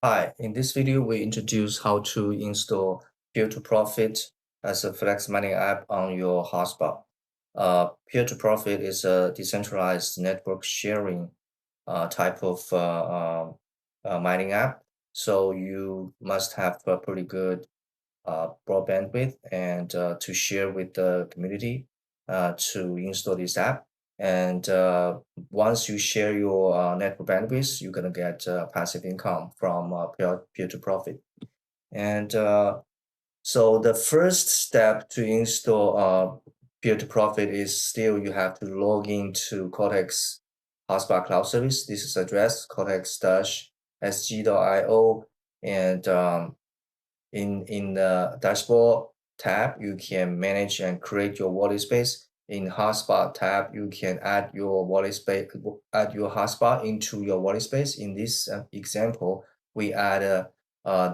Hi, in this video, we introduce how to install Peer2Profit as a FlexiMining app on your hotspot. Peer2Profit is a decentralized network sharing type of mining app. So you must have a pretty good broadband width and to share with the community to install this app. And once you share your network bandwidth, you're gonna get passive income from Peer2Profit. And so the first step to install Peer2Profit is still you have to log into COTX Hotspot Cloud Service. This is address cotex-sg.io, and in the dashboard tab, you can manage and create your wallet space. In hotspot tab, you can add your wallet space, add your hotspot into your wallet space. In this example, we add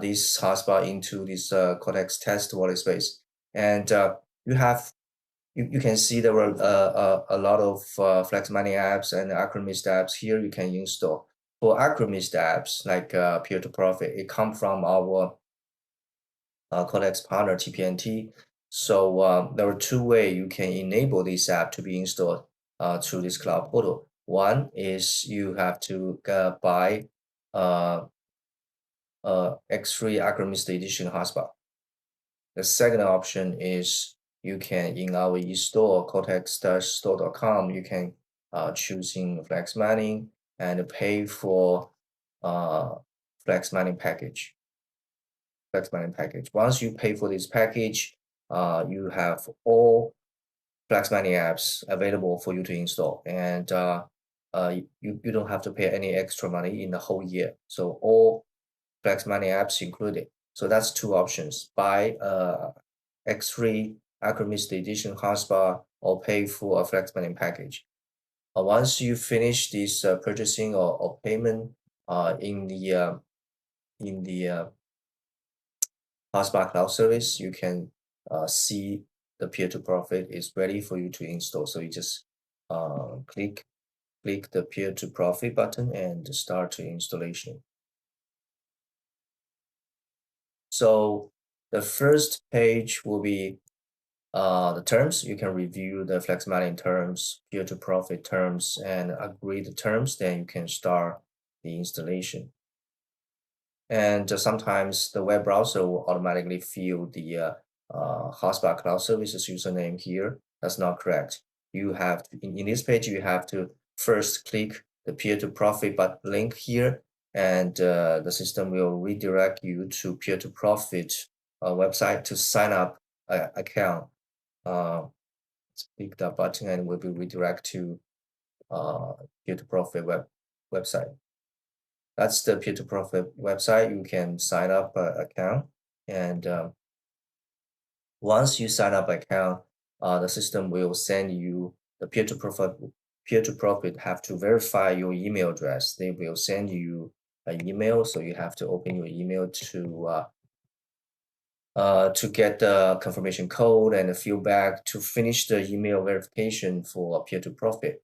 this hotspot into this Codex test wallet space, and you can see there were a lot of FlexiMining apps and Acromist apps here you can install. For Acromist apps like Peer2Profit, it comes from our Codex partner TPNT. So there are two ways you can enable this app to be installed through this cloud portal. One is you have to buy uh, X3 Acromist Edition hotspot. The second option is you can, in our e-store, cotex-store.com, you can choosing FlexiMining and pay for FlexiMining package. FlexiMining package. Once you pay for this package, you have all FlexiMining apps available for you to install, and you don't have to pay any extra money in the whole year. So all FlexiMining apps included. So that's two options: buy X3 Acromist Edition hotspot or pay for a FlexiMining package. Once you finish this purchasing or payment in the Hotspot Cloud Service, you can see the Peer2Profit is ready for you to install. So you just click the Peer2Profit button and start the installation. So the first page will be the terms. You can review the FlexiMining terms, Peer2Profit terms, and agree the terms. Then you can start the installation. And sometimes the web browser will automatically fill the Hotspot Cloud Services username here. That's not correct. You have to, in this page, you have to first click the Peer2Profit but link here, and the system will redirect you to Peer2Profit website to sign up an account. Click that button and will be redirected to Peer2Profit website. That's the Peer2Profit website. You can sign up an account, and once you sign up an account, the system will send you the Peer2Profit. Peer2Profit have to verify your email address. They will send you an email, so you have to open your email to get the confirmation code and the feedback to finish the email verification for Peer2Profit.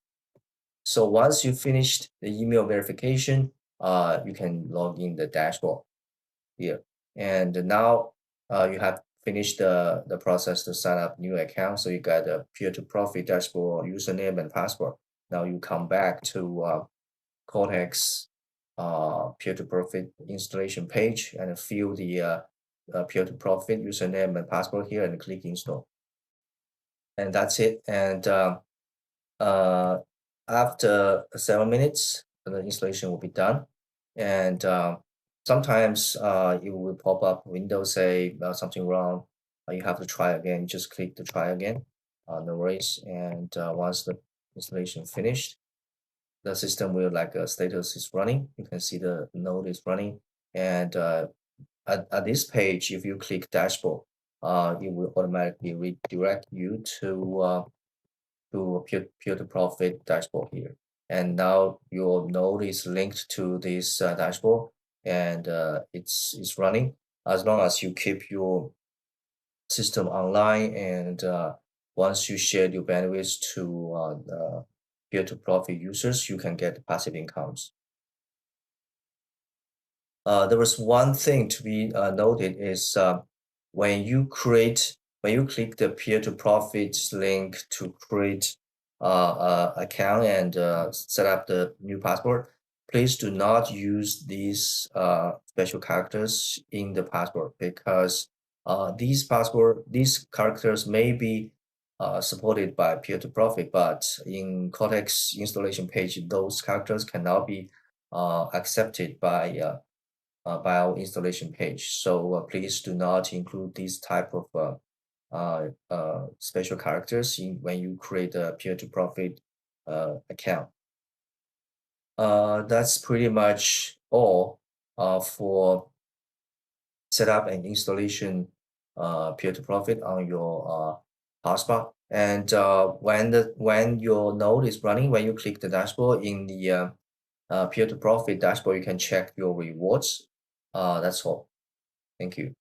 So once you finished the email verification, you can log in the dashboard here. And now you have finished the process to sign up new account. So you got a Peer2Profit dashboard, username and password. Now you come back to Cortex Peer2Profit installation page and fill the Peer2Profit username and password here and click install. And that's it. And after 7 minutes, the installation will be done. And sometimes it will pop up Windows say something wrong. You have to try again. You just click to try again. No worries. And once the installation finished, the system will like status is running. You can see the node is running. And at this page, if you click dashboard, it will automatically redirect you to Peer2Profit dashboard here. And now your node is linked to this dashboard, and it's running. As long as you keep your system online, and once you share your bandwidth to the Peer2Profit users, you can get passive incomes. there was one thing to be noted is when you click the peer-to-profit link to create account and set up the new password, please do not use these special characters in the password because these characters may be supported by peer-to-profit, but in COTX installation page, those characters cannot be accepted by our installation page. So please do not include these type of special characters when you create a peer-to-profit account. That's pretty much all for setup and installation peer-to-profit on your hotspot. And when your node is running, when you click the dashboard in the peer-to-profit dashboard, you can check your rewards. That's all. Thank you.